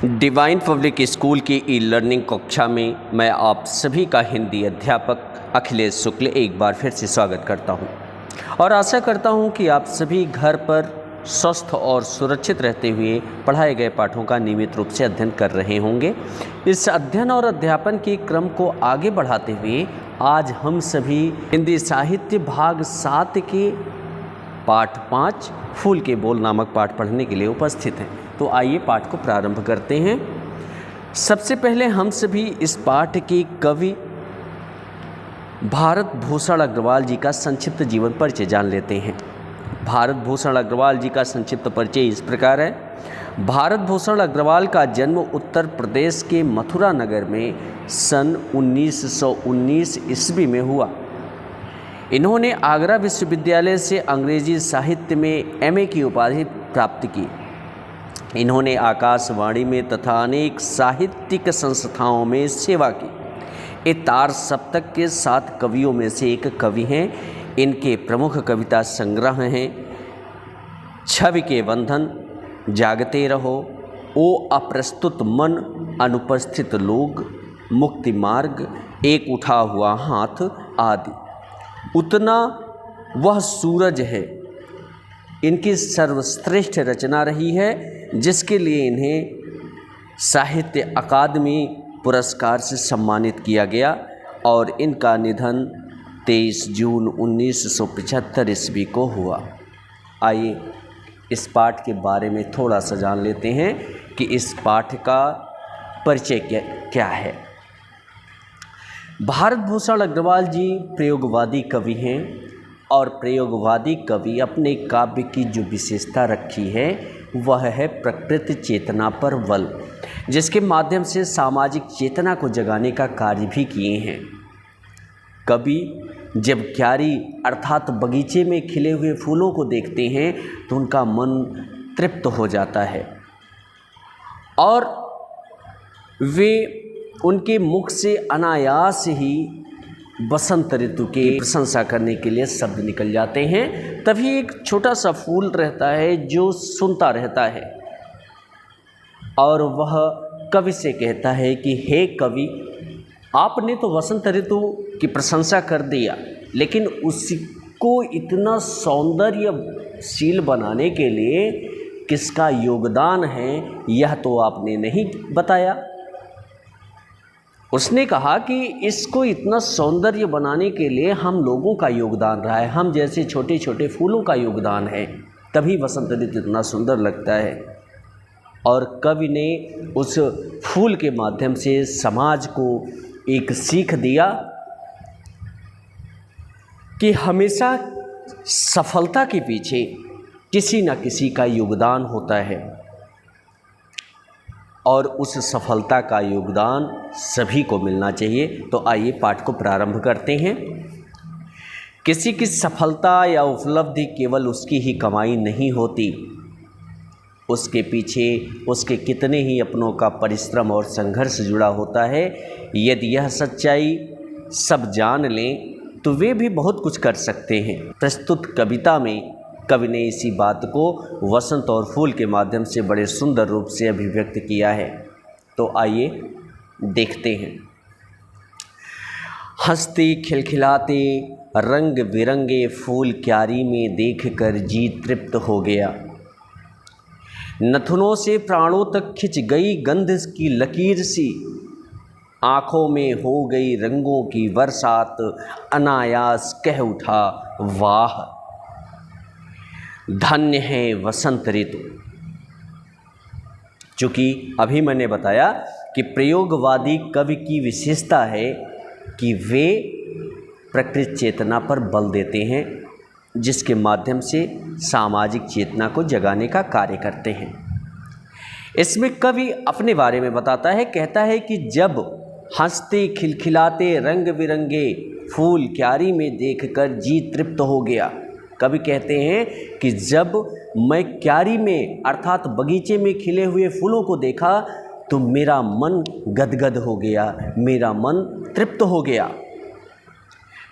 Divine public school की e learning कक्षा में मैं आप सभी का हिंदी अध्यापक अखिलेश शुक्ल एक बार फिर से स्वागत करता हूं और आशा करता हूं कि आप सभी घर पर स्वस्थ और सुरक्षित रहते हुए पढ़ाए गए पाठों का नियमित रूप से अध्ययन कर रहे होंगे। इस अध्ययन और अध्यापन के क्रम को आगे बढ़ाते हुए आज हम सभी हिंदी साहित्य भाग 7 के पाठ 5 फूल के बोल नामक पाठ पढ़ने के लिए उपस्थित हैं। तो आइए पाठ को प्रारंभ करते हैं। सबसे पहले हम सभी इस पाठ के कवि भारत भूषण अग्रवाल जी का संक्षिप्त जीवन परिचय जान लेते हैं। भारत भूषण अग्रवाल जी का संक्षिप्त परिचय इस प्रकार है। भारत भूषण अग्रवाल का जन्म उत्तर प्रदेश के मथुरा नगर में सन 1919 ईस्वी में हुआ। इन्होंने आगरा विश्वविद्यालय से अंग्रेजी साहित्य में एमए की उपाधि प्राप्त की। इन्होंने आकाशवाणी में तथा अनेक साहित्यिक संस्थाओं में सेवा की। ये तार सप्तक के 7 कवियों में से एक कवि हैं। इनके प्रमुख कविता संग्रह हैं छवि के बंधन, जागते रहो, ओ अप्रस्तुत मन, अनुपस्थित लोग, मुक्ति मार्ग, एक उठा हुआ हाथ आदि। उतना वह सूरज है इनकी सर्वश्रेष्ठ रचना रही है, जिसके लिए इन्हें साहित्य अकादमी पुरस्कार से सम्मानित किया गया और इनका निधन 23 जून 1975 ईस्वी को हुआ। आइए इस पाठ के बारे में थोड़ा सा जान लेते हैं कि इस पाठ का परिचय क्या है। भारत भूषण अग्रवाल जी प्रयोगवादी कवि हैं और प्रयोगवादी कवि अपने काव्य की जो विशेषता रखी है वह है प्रकृति चेतना पर बल, जिसके माध्यम से सामाजिक चेतना को जगाने का कार्य भी किए हैं। कवि जब क्यारी अर्थात बगीचे में खिले हुए फूलों को देखते हैं तो उनका मन तृप्त हो जाता है और वे उनके मुख से अनायास ही बसंत ऋतु की प्रशंसा करने के लिए शब्द निकल जाते हैं। तभी एक छोटा सा फूल रहता है जो सुनता रहता है और वह कवि से कहता है कि हे कवि, आपने तो वसंत ऋतु की प्रशंसा कर दिया, लेकिन उसको इतना सौंदर्यशील बनाने के लिए किसका योगदान है यह तो आपने नहीं बताया। उसने कहा कि इसको इतना सौंदर्य बनाने के लिए हम लोगों का योगदान रहा है, हम जैसे छोटे छोटे फूलों का योगदान है, तभी वसंत ऋतु इतना सुंदर लगता है। और कवि ने उस फूल के माध्यम से समाज को एक सीख दिया कि हमेशा सफलता के पीछे किसी न किसी का योगदान होता है और उस सफलता का योगदान सभी को मिलना चाहिए। तो आइए पाठ को प्रारंभ करते हैं। किसी की सफलता या उपलब्धि केवल उसकी ही कमाई नहीं होती, उसके पीछे उसके कितने ही अपनों का परिश्रम और संघर्ष जुड़ा होता है। यदि यह सच्चाई सब जान लें तो वे भी बहुत कुछ कर सकते हैं। प्रस्तुत कविता में कवि ने इसी बात को वसंत और फूल के माध्यम से बड़े सुंदर रूप से अभिव्यक्त किया है। तो आइए देखते हैं। हंसते खिलखिलाते रंग बिरंगे फूल क्यारी में देखकर जी तृप्त हो गया। नथुनों से प्राणों तक खिंच गई गंध की लकीर सी, आँखों में हो गई रंगों की बरसात, अनायास कह उठा वाह, धन्य है वसंत ऋतु। चूँकि अभी मैंने बताया कि प्रयोगवादी कवि की विशेषता है कि वे प्रकृति चेतना पर बल देते हैं, जिसके माध्यम से सामाजिक चेतना को जगाने का कार्य करते हैं। इसमें कवि अपने बारे में बताता है, कहता है कि जब हंसते खिलखिलाते रंग बिरंगे फूल क्यारी में देखकर जी तृप्त हो गया। कवि कहते हैं कि जब मैं क्यारी में अर्थात बगीचे में खिले हुए फूलों को देखा तो मेरा मन गदगद हो गया, मेरा मन तृप्त हो गया।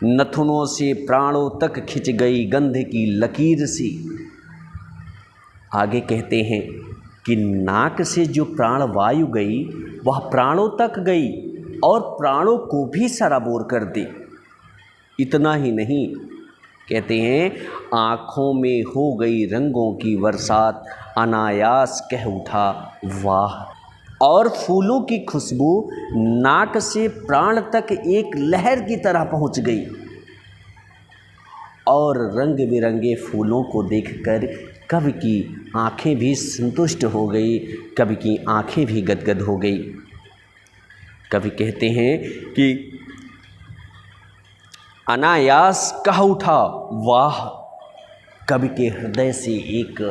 नथुनों से प्राणों तक खिंच गई गंध की लकीर सी। आगे कहते हैं कि नाक से जो प्राणवायु गई वह प्राणों तक गई और प्राणों को भी सराबोर कर दी। इतना ही नहीं, कहते हैं आँखों में हो गई रंगों की बरसात, अनायास कह उठा वाह। और फूलों की खुशबू नाक से प्राण तक एक लहर की तरह पहुंच गई और रंग बिरंगे फूलों को देखकर कवि की आंखें भी संतुष्ट हो गई, कवि की आंखें भी गदगद हो गई। कवि कहते हैं कि अनायास कह उठा वाह। कवि के हृदय से एक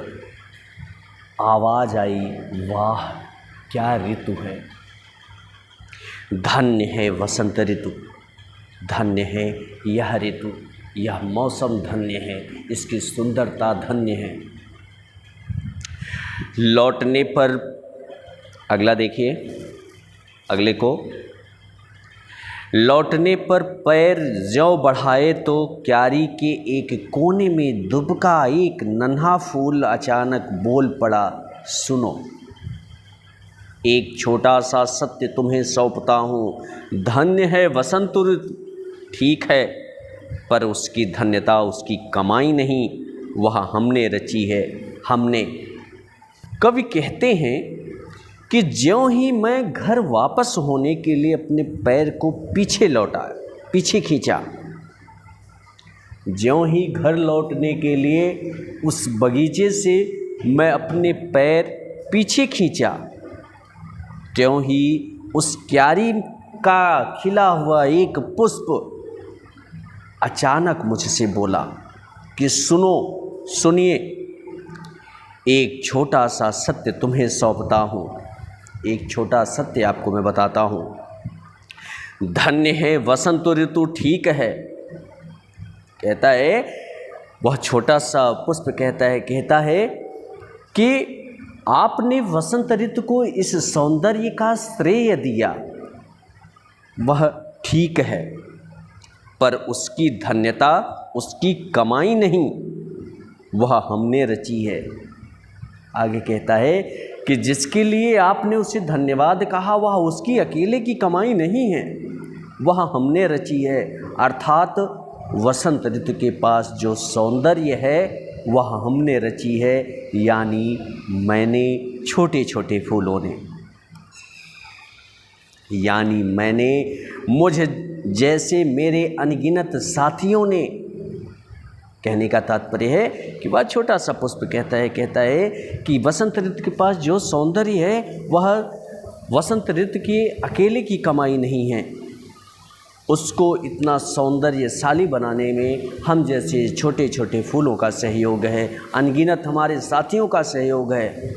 आवाज़ आई, वाह क्या ऋतु है, धन्य है वसंत ऋतु, धन्य है यह ऋतु, यह मौसम धन्य है, इसकी सुंदरता धन्य है। लौटने पर, अगला देखिए, अगले को, लौटने पर पैर ज्यों बढ़ाए तो क्यारी के एक कोने में दुबका एक नन्हा फूल अचानक बोल पड़ा, सुनो एक छोटा सा सत्य तुम्हें सौंपता हूँ, धन्य है वसंत ऋतु, ठीक है, पर उसकी धन्यता उसकी कमाई नहीं, वह हमने रची है, हमने। कवि कहते हैं कि ज्यों ही मैं घर वापस होने के लिए अपने पैर को पीछे लौटा, पीछे खींचा, ज्यों ही घर लौटने के लिए उस बगीचे से मैं अपने पैर पीछे खींचा, त्यों ही उस क्यारी का खिला हुआ एक पुष्प अचानक मुझसे बोला कि सुनो, सुनिए, एक छोटा सा सत्य तुम्हें सौंपता हूँ, एक छोटा सत्य आपको मैं बताता हूँ, धन्य है वसंत ऋतु, ठीक है। कहता है वह छोटा सा पुष्प कहता है कि आपने वसंत ऋतु को इस सौंदर्य का श्रेय दिया, वह ठीक है, पर उसकी धन्यता उसकी कमाई नहीं, वह हमने रची है। आगे कहता है कि जिसके लिए आपने उसे धन्यवाद कहा वह उसकी अकेले की कमाई नहीं है, वह हमने रची है। अर्थात वसंत ऋतु के पास जो सौंदर्य है वह हमने रची है, यानी मैंने, छोटे छोटे फूलों ने, यानी मैंने, मुझे जैसे मेरे अनगिनत साथियों ने। कहने का तात्पर्य है कि वह छोटा सा पुष्प कहता है कि वसंत ऋतु के पास जो सौंदर्य है वह वसंत ऋतु के अकेले की कमाई नहीं है, उसको इतना सौंदर्यशाली बनाने में हम जैसे छोटे छोटे फूलों का सहयोग है, अनगिनत हमारे साथियों का सहयोग है,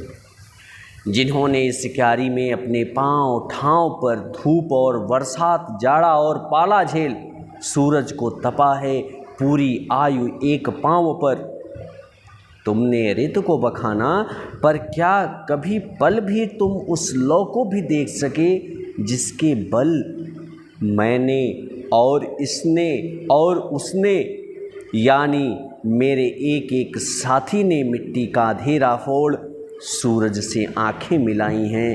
जिन्होंने इस क्यारी में अपने पांव ठांव पर धूप और बरसात, जाड़ा और पाला झेल सूरज को तपा है, पूरी आयु एक पांव पर। तुमने ऋतु को बखाना, पर क्या कभी पल भी तुम उस लौ को भी देख सके जिसके बल मैंने और इसने और उसने, यानी मेरे एक एक साथी ने मिट्टी का अंधेरा फोड़ सूरज से आंखें मिलाई हैं।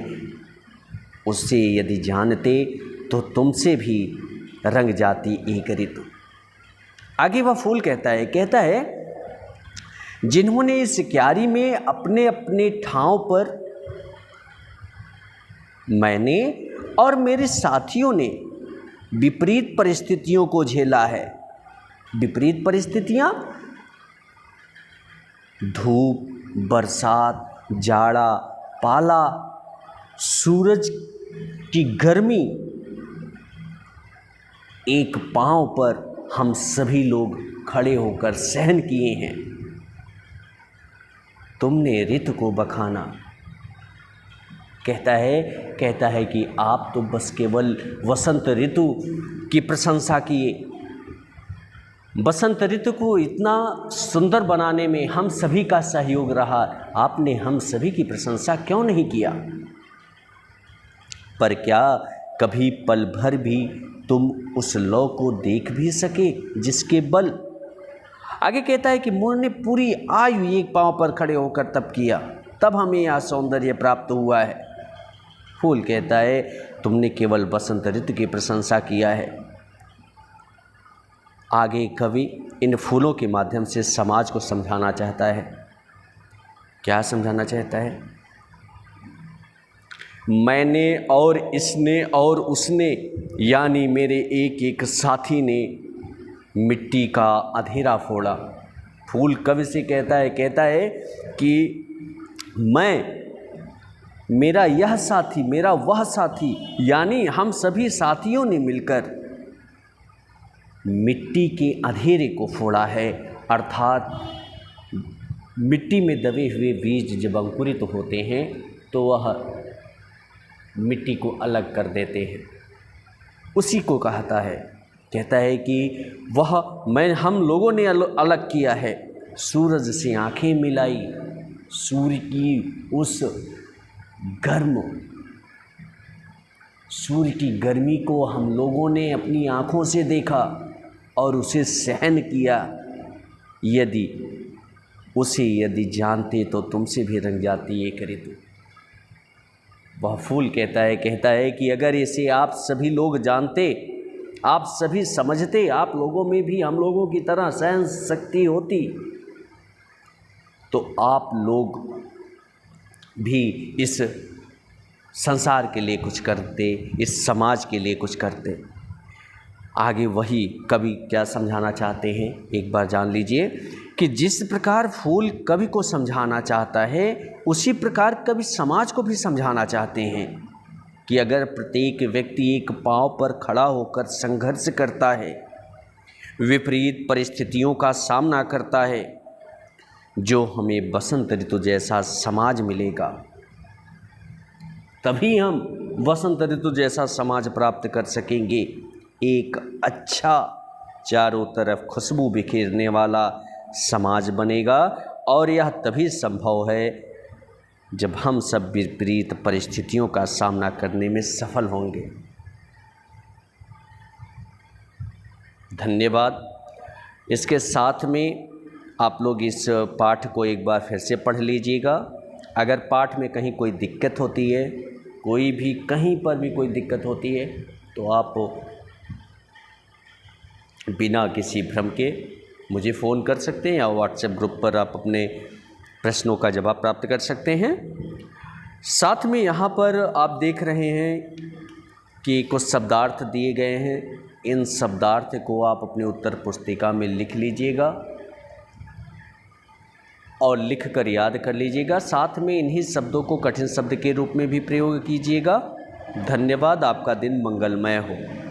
उससे यदि जानते तो तुमसे भी रंग जाती एक ऋतु। आगे वह फूल कहता है जिन्होंने इस क्यारी में अपने अपने ठाव पर, मैंने और मेरे साथियों ने विपरीत परिस्थितियों को झेला है। विपरीत परिस्थितियाँ, धूप, बरसात, जाड़ा, पाला, सूरज की गर्मी, एक पांव पर हम सभी लोग खड़े होकर सहन किए हैं। तुमने ऋतु को बखाना, कहता है कि आप तो बस केवल वसंत ऋतु की प्रशंसा किए। वसंत ऋतु को इतना सुंदर बनाने में हम सभी का सहयोग रहा, आपने हम सभी की प्रशंसा क्यों नहीं किया? पर क्या कभी पल भर भी तुम उस लौ को देख भी सके जिसके बल, आगे कहता है कि मोर ने पूरी आयु एक पांव पर खड़े होकर तप किया। तब हमें यह सौंदर्य प्राप्त हुआ है। फूल कहता है तुमने केवल बसंत ऋतु की प्रशंसा किया है। आगे कवि इन फूलों के माध्यम से समाज को समझाना चाहता है। क्या समझाना चाहता है? मैंने और इसने और उसने, यानी मेरे एक एक साथी ने मिट्टी का अंधेरा फोड़ा। फूल कवि से कहता है कि मैं, मेरा यह साथी, मेरा वह साथी, यानी हम सभी साथियों ने मिलकर मिट्टी के अंधेरे को फोड़ा है। अर्थात मिट्टी में दबे हुए बीज जब अंकुरित होते हैं तो वह मिट्टी को अलग कर देते हैं। उसी को कहता है कि वह हम लोगों ने अलग किया है। सूरज से आंखें मिलाई, सूर्य की उस सूर्य की गर्मी को हम लोगों ने अपनी आँखों से देखा और उसे सहन किया। यदि जानते तो तुमसे भी रंग जाती एक ऋतु। वह फूल कहता है कि अगर इसे आप सभी लोग जानते, आप सभी समझते, आप लोगों में भी हम लोगों की तरह सहन शक्ति होती, तो आप लोग भी इस संसार के लिए कुछ करते, इस समाज के लिए कुछ करते। आगे वही कवि क्या समझाना चाहते हैं, एक बार जान लीजिए कि जिस प्रकार फूल कवि को समझाना चाहता है, उसी प्रकार कवि समाज को भी समझाना चाहते हैं कि अगर प्रत्येक व्यक्ति एक पांव पर खड़ा होकर संघर्ष करता है, विपरीत परिस्थितियों का सामना करता है, जो हमें बसंत ऋतु जैसा समाज मिलेगा, तभी हम बसंत ऋतु जैसा समाज प्राप्त कर सकेंगे। एक अच्छा, चारों तरफ खुशबू बिखेरने वाला समाज बनेगा। और यह तभी संभव है जब हम सब विपरीत परिस्थितियों का सामना करने में सफल होंगे। धन्यवाद। इसके साथ में आप लोग इस पाठ को एक बार फिर से पढ़ लीजिएगा। अगर पाठ में कहीं कोई दिक्कत होती है, कोई भी कहीं पर भी कोई दिक्कत होती है, तो आप बिना किसी भ्रम के मुझे फ़ोन कर सकते हैं या व्हाट्सएप ग्रुप पर आप अपने प्रश्नों का जवाब प्राप्त कर सकते हैं। साथ में यहाँ पर आप देख रहे हैं कि कुछ शब्दार्थ दिए गए हैं। इन शब्दार्थ को आप अपने उत्तर पुस्तिका में लिख लीजिएगा और लिख कर याद कर लीजिएगा। साथ में इन्हीं शब्दों को कठिन शब्द के रूप में भी प्रयोग कीजिएगा। धन्यवाद। आपका दिन मंगलमय हो।